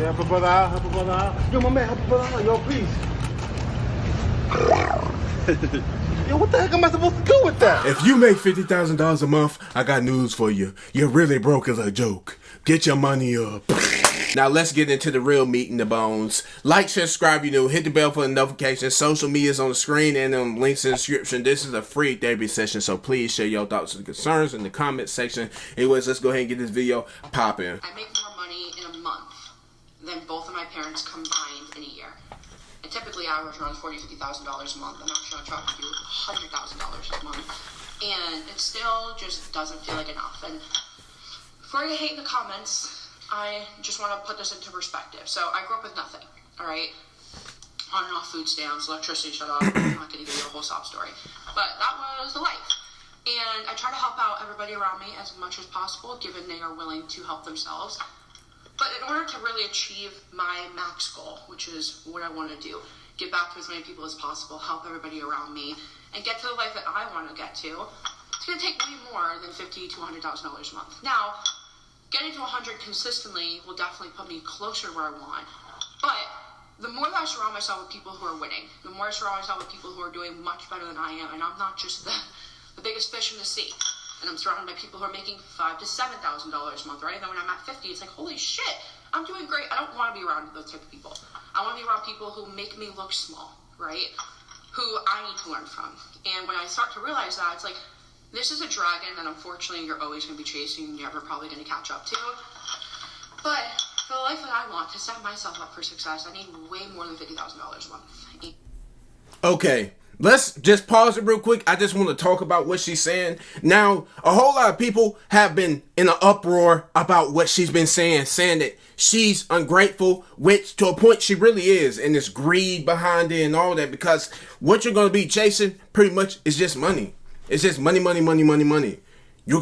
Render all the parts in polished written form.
help a brother out, help a brother out. Yo, my man, help a brother out. Yo, please. Yo, what the heck am I supposed to do with that? If you make $50,000 a month, I got news for you. You're really broke as a joke. Get your money up. Now let's get into the real meat and the bones. Like, share, subscribe, you know, hit the bell for the notifications. Social media is on the screen and on links in the description. This is a free therapy session, so please share your thoughts and concerns in the comment section. Anyways, let's go ahead and get this video popping. I make more money in a month than both of my parents combined in a year. I typically average around $40,000 to $50,000 a month. I'm actually on track to do $100,000 a month. And it still just doesn't feel like enough. And before you hate in the comments, I just want to put this into perspective. So I grew up with nothing, all right? On and off food stamps, electricity shut off. I'm not going to give you a whole sob story. But that was the life. And I try to help out everybody around me as much as possible, given they are willing to help themselves. But in order to really achieve my max goal, which is what I want to do, give back to as many people as possible, help everybody around me, and get to the life that I want to get to, it's going to take way more than $50,000 to $100,000 a month. Now, getting to 100 consistently will definitely put me closer to where I want. But the more that I surround myself with people who are winning, the more I surround myself with people who are doing much better than I am, and I'm not just the biggest fish in the sea. And I'm surrounded by people who are making $5,000 to $7,000 a month, right? And then when I'm at 50, it's like, holy shit, I'm doing great. I don't want to be around those type of people. I want to be around people who make me look small, right? Who I need to learn from. And when I start to realize that, it's like, this is a dragon that unfortunately you're always going to be chasing and you're never probably going to catch up to. But for the life that I want, to set myself up for success, I need way more than $50,000 a month. Okay, let's just pause it real quick. I just want to talk about what she's saying. Now, a whole lot of people have been in an uproar about what she's been saying that she's ungrateful, which to a point she really is, and there's greed behind it and all that, because what you're going to be chasing pretty much is just money. It's just money, money, money, money, money. You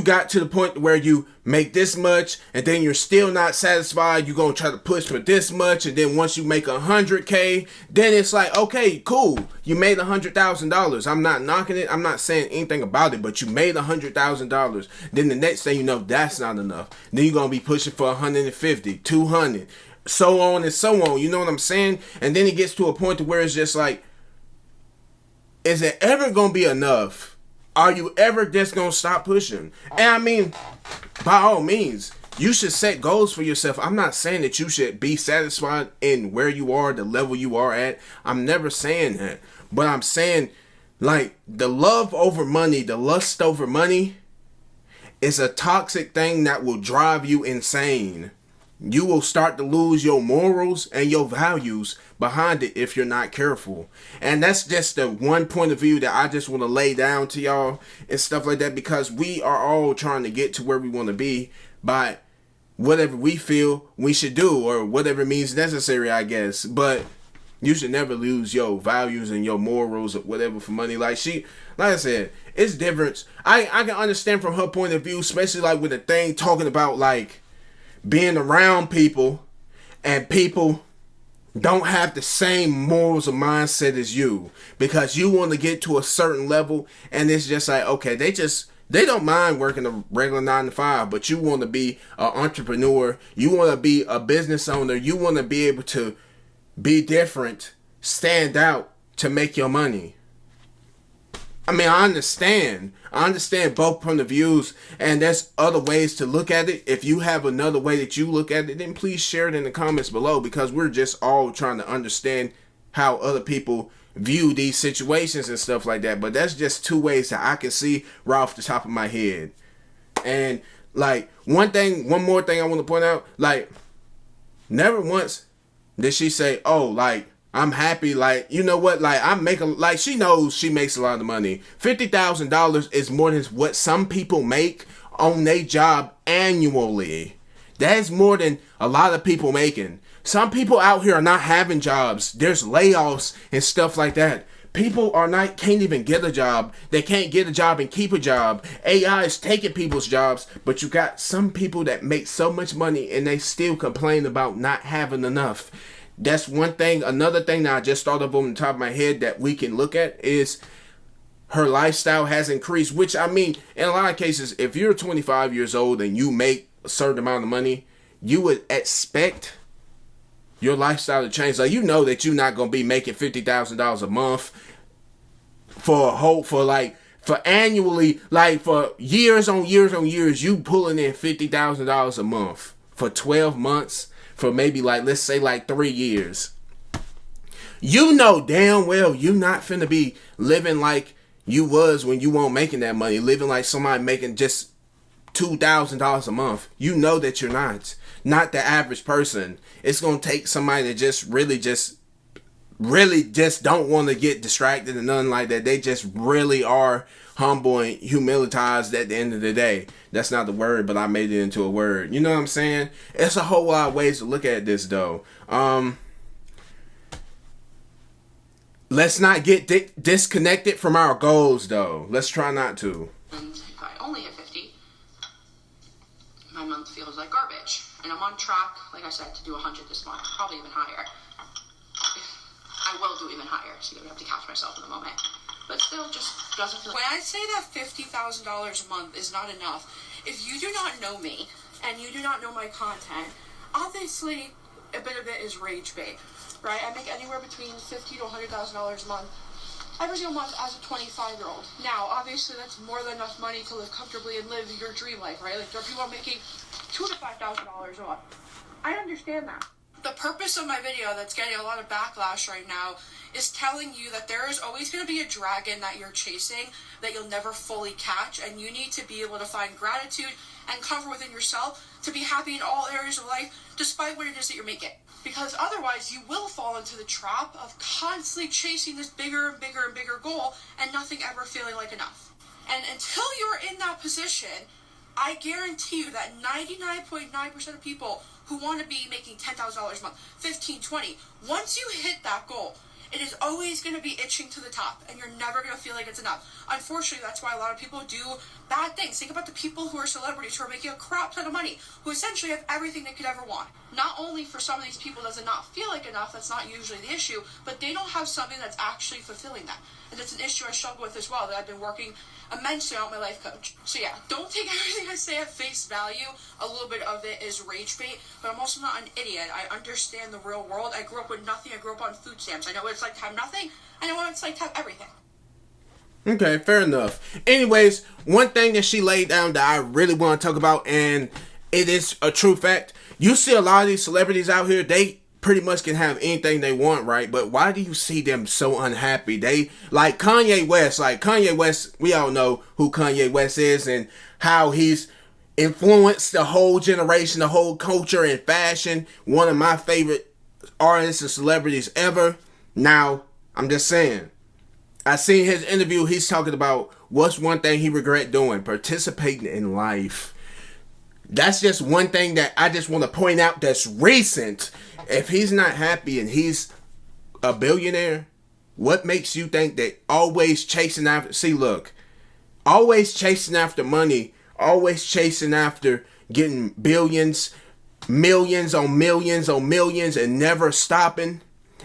got to the point where you make this much and then you're still not satisfied. You're going to try to push for this much. And then once you make 100K, then it's like, okay, cool. You made $100,000. I'm not knocking it. I'm not saying anything about it, but you made $100,000. Then the next thing you know, that's not enough. Then you're going to be pushing for 150, 200, so on and so on. You know what I'm saying? And then it gets to a point to where it's just like, is it ever going to be enough? Are you ever just going to stop pushing? And I mean, by all means, you should set goals for yourself. I'm not saying that you should be satisfied in where you are, the level you are at. I'm never saying that. But I'm saying, like, the love over money, the lust over money is a toxic thing that will drive you insane. You will start to lose your morals and your values behind it if you're not careful. And that's just the one point of view that I just want to lay down to y'all and stuff like that, because we are all trying to get to where we want to be by whatever we feel we should do or whatever means necessary, I guess. But you should never lose your values and your morals or whatever for money. Like I said, it's different. I can understand from her point of view, especially like with the thing talking about like being around people and people don't have the same morals or mindset as you, because you want to get to a certain level and it's just like, okay, they don't mind working a regular 9 to 5, but you want to be an entrepreneur, you want to be a business owner, you want to be able to be different, stand out to make your money. I mean, I understand both point of views, and there's other ways to look at it. If you have another way that you look at it, then please share it in the comments below, because we're just all trying to understand how other people view these situations and stuff like that. But that's just two ways that I can see right off the top of my head. And like one more thing I want to point out, like never once did she say, oh, like, I'm happy, like, you know what, like, I'm making, like, she knows she makes a lot of money. $50,000 is more than what some people make on their job annually. That's more than a lot of people making. Some people out here are not having jobs. There's layoffs and stuff like that. People can't even get a job. They can't get a job and keep a job. AI is taking people's jobs, but you got some people that make so much money and they still complain about not having enough. That's one thing. Another thing that I just thought of on the top of my head that we can look at is her lifestyle has increased, which, I mean, in a lot of cases, if you're 25 years old and you make a certain amount of money, you would expect your lifestyle to change. Like, you know that you're not gonna be making $50,000 a month for annually, like for years on years on years, you pulling in $50,000 a month for 12 months, for maybe like, let's say like 3 years. You know damn well you not finna be living like you was when you weren't making that money, living like somebody making just $2,000 a month. You know that you're not the average person. It's gonna take somebody that just really don't want to get distracted and nothing like that. They just really are humble and humilitized at the end of the day. That's not the word, but I made it into a word. You know what I'm saying? It's a whole lot of ways to look at this, though. Let's not get disconnected from our goals, though. Let's try not to. If I only hit 50, my month feels like garbage. And I'm on track, like I said, to do 100 this month, probably even higher. I will do even higher, so you have to catch myself in the moment. But still, just doesn't feel like... When I say that $50,000 a month is not enough, if you do not know me, and you do not know my content, obviously, a bit of it is rage bait, right? I make anywhere between $50,000 to $100,000 a month, every single month as a 25-year-old. Now, obviously, that's more than enough money to live comfortably and live your dream life, right? Like, there are people making $2,000 to $5,000 a month. I understand that. The purpose of my video that's getting a lot of backlash right now is telling you that there is always going to be a dragon that you're chasing that you'll never fully catch, and you need to be able to find gratitude and comfort within yourself to be happy in all areas of life, despite what it is that you're making. Because otherwise, you will fall into the trap of constantly chasing this bigger and bigger and bigger goal and nothing ever feeling like enough. And until you're in that position, I guarantee you that 99.9% of people who want to be making $10,000 a month, 15, 20, once you hit that goal, it is always going to be itching to the top, and you're never going to feel like it's enough. Unfortunately, that's why a lot of people do bad things. Think about the people who are celebrities, who are making a crap ton of money, who essentially have everything they could ever want. Not only for some of these people does it not feel like enough, that's not usually the issue, but they don't have something that's actually fulfilling that. And it's an issue I struggle with as well, that I've been working immensely on my life coach. So yeah, don't take everything I say at face value. A little bit of it is rage bait, but I'm also not an idiot. I understand the real world. I grew up with nothing. I grew up on food stamps. I know what it's like to have nothing. I know what it's like to have everything. Okay, fair enough. Anyways, one thing that she laid down that I really want to talk about, and it is a true fact. You see a lot of these celebrities out here, they pretty much can have anything they want, right? But why do you see them so unhappy? They, like Kanye West, we all know who Kanye West is and how he's influenced the whole generation, the whole culture and fashion. One of my favorite artists and celebrities ever. Now, I'm just saying, I seen his interview. He's talking about what's one thing he regret doing: participating in life. That's just one thing that I just want to point out that's recent. If he's not happy and he's a billionaire, what makes you think that always chasing after... See, look, always chasing after money, always chasing after getting billions, millions on millions on millions, and never stopping,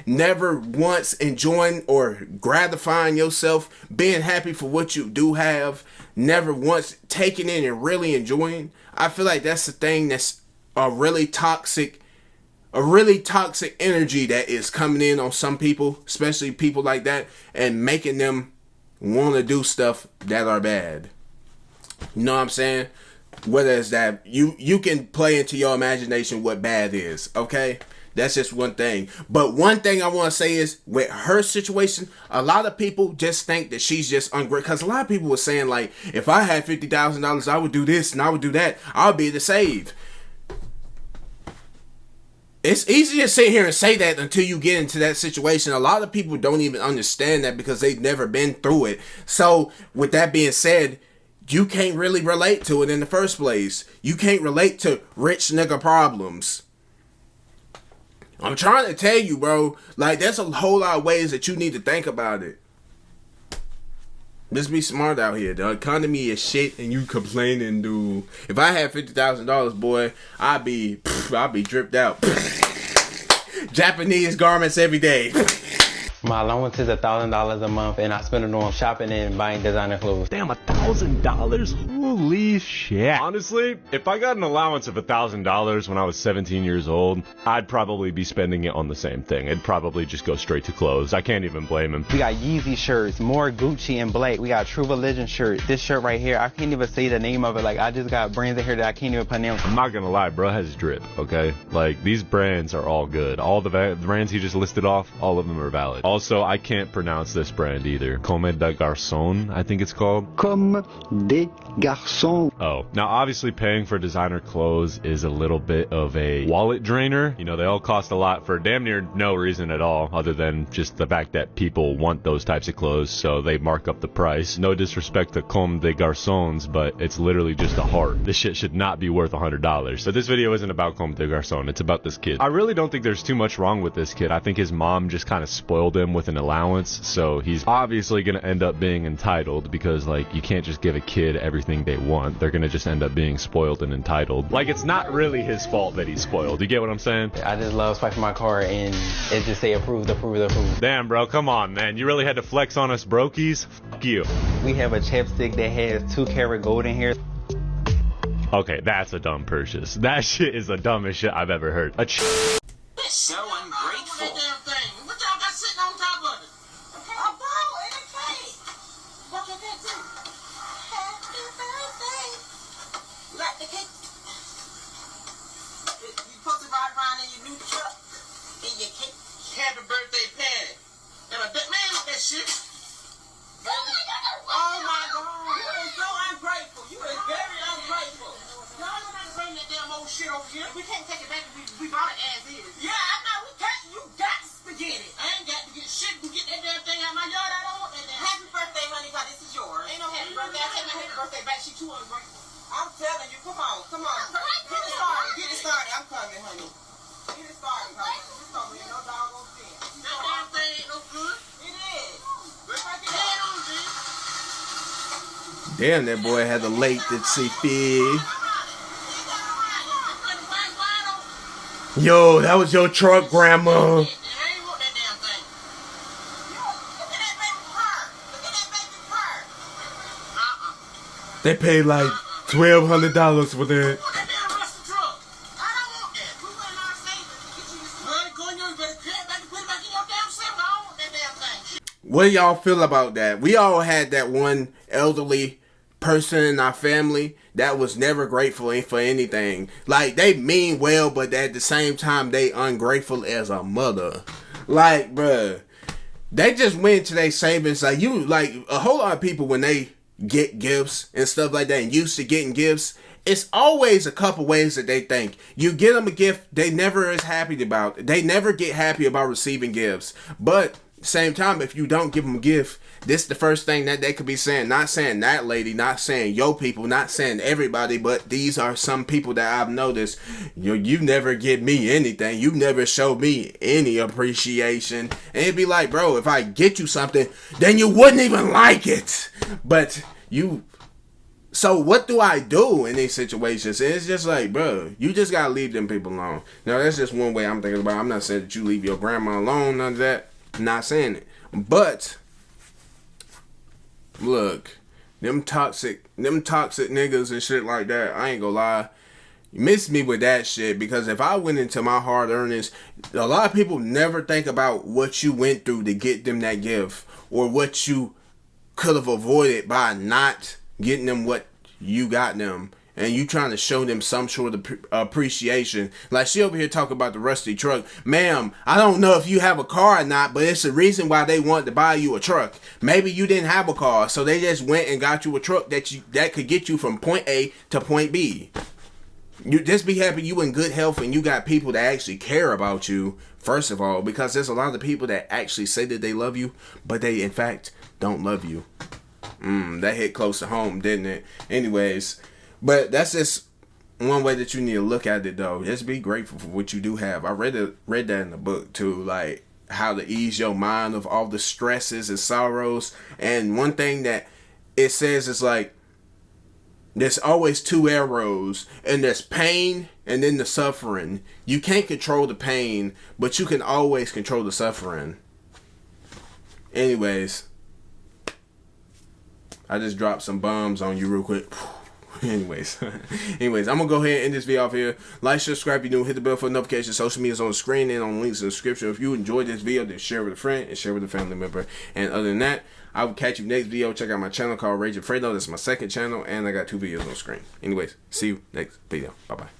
never once enjoying or gratifying yourself, being happy for what you do have, never once taking in and really enjoying. I feel like that's the thing that's a really toxic energy that is coming in on some people, especially people like that, and making them want to do stuff that are bad. You know what I'm saying? Whether it's that, you can play into your imagination what bad is, okay? That's just one thing. But one thing I want to say is, with her situation, a lot of people just think that she's just ungrateful. Because a lot of people were saying, like, if I had $50,000, I would do this and I would do that. I would be able to save. It's easy to sit here and say that until you get into that situation. A lot of people don't even understand that because they've never been through it. So, with that being said, you can't really relate to it in the first place. You can't relate to rich nigga problems. I'm trying to tell you, bro. Like, there's a whole lot of ways that you need to think about it. Just be smart out here. The economy is shit and you complaining, dude. If I had $50,000, boy, I'd be dripped out. Japanese garments every day. My allowance is $1,000 a month, and I spend it on shopping and buying designer clothes. Damn, $1,000? Ooh, Holy shit. Honestly, if I got an allowance of $1,000 when I was 17 years old, I'd probably be spending it on the same thing. It'd probably just go straight to clothes. I can't even blame him. We got Yeezy shirts, more Gucci and Blake. We got True Religion shirt. This shirt right here, I can't even say the name of it. Like, I just got brands in here that I can't even pronounce. I'm not gonna lie, bro has drip, okay? Like, these brands are all good. All the brands he just listed off, all of them are valid. Also, I can't pronounce this brand either. Comme des Garçons, I think it's called. Comme des garçons. Oh, now obviously paying for designer clothes is a little bit of a wallet drainer. You know, they all cost a lot for damn near no reason at all, other than just the fact that people want those types of clothes, so they mark up the price. No disrespect to Comme des Garçons, but it's literally just a heart. This shit should not be worth $100. So this video isn't about Comme des Garçons, it's about this kid. I really don't think there's too much wrong with this kid. I think his mom just kind of spoiled him with an allowance, so he's obviously gonna end up being entitled, because like, you can't just give a kid everything they want. They're gonna just end up being spoiled and entitled. Like, it's not really his fault that he's spoiled. You get what I'm saying? I just love swiping my card and it just say approved, approved, approved. Damn, bro, come on, man. You really had to flex on us brokies? Fuck you. We have a chapstick that has 2-karat gold in here. Okay, that's a dumb purchase. That shit is the dumbest shit I've ever heard. So ungrateful. What y'all got sitting on top of it? A ball and a cake. What you got too? Happy birthday. You like the cake? You supposed to ride around in your new truck in your cake. Happy birthday, Patty. And a big man with that shit. Oh my God. You are so ungrateful. You are very ungrateful. Y'all don't have to bring that damn old shit over here. We can't take it back. We bought it as is. Yeah, I know. We can't. You got to get it. I ain't got to get shit. You get that damn thing out of my yard. I don't want that damn. Happy birthday, honey, because this is yours. Ain't no happy birthday. I take my happy birthday back. She too ungrateful. I'm telling you. Come on. Come on. Get it started. Get it started. I'm coming, honey. Get it started, honey. This don't mean no doggone thing. That damn thing ain't no good. It is. Look like it is. Damn, that boy had a latency fee. Yo, that was your truck, Grandma. They paid like $1,200 for that. What do y'all feel about that? We all had that one elderly person in our family that was never grateful for anything. Like, they mean well, but at the same time, they ungrateful as a mother. Like, bruh, they just went to their savings. Like, a whole lot of people, when they get gifts and stuff like that and used to getting gifts, it's always a couple ways that they think. You get them a gift, they never is happy about it. They never get happy about receiving gifts. But same time, if you don't give them a gift, this is the first thing that they could be saying. Not saying that lady, not saying yo people, not saying everybody, but these are some people that I've noticed. You never give me anything. You never show me any appreciation. And it'd be like, bro, if I get you something, then you wouldn't even like it. But you... So what do I do in these situations? And it's just like, bro, you just gotta leave them people alone. Now, that's just one way I'm thinking about it. I'm not saying that you leave your grandma alone, none of that. I'm not saying it. But look, them toxic niggas and shit like that, I ain't gonna lie, you miss me with that shit. Because if I went into my hard earnings, a lot of people never think about what you went through to get them that gift, or what you could have avoided by not getting them what you got them. And you trying to show them some sort of appreciation. Like, she over here talking about the rusty truck. Ma'am, I don't know if you have a car or not, but it's the reason why they wanted to buy you a truck. Maybe you didn't have a car, so they just went and got you a truck that could get you from point A to point B. You just be happy you in good health and you got people that actually care about you, first of all, because there's a lot of people that actually say that they love you, but they in fact don't love you. That hit close to home, didn't it? Anyways, but that's just one way that you need to look at it, though. Just be grateful for what you do have. I read that in the book too, like how to ease your mind of all the stresses and sorrows. And one thing that it says is like, there's always two arrows, and there's pain and then the suffering. You can't control the pain, but you can always control the suffering. Anyways, I just dropped some bombs on you real quick. Anyways, I'm gonna go ahead and end this video off here. Like, subscribe if you're new, hit the bell for notifications. Social media is on the screen and on links in the description. If you enjoyed this video, then share with a friend and share with a family member. And other than that, I will catch you next video. Check out my channel called Rage Fredo. That's my second channel, and I got 2 videos on the screen. Anyways, see you next video. Bye bye.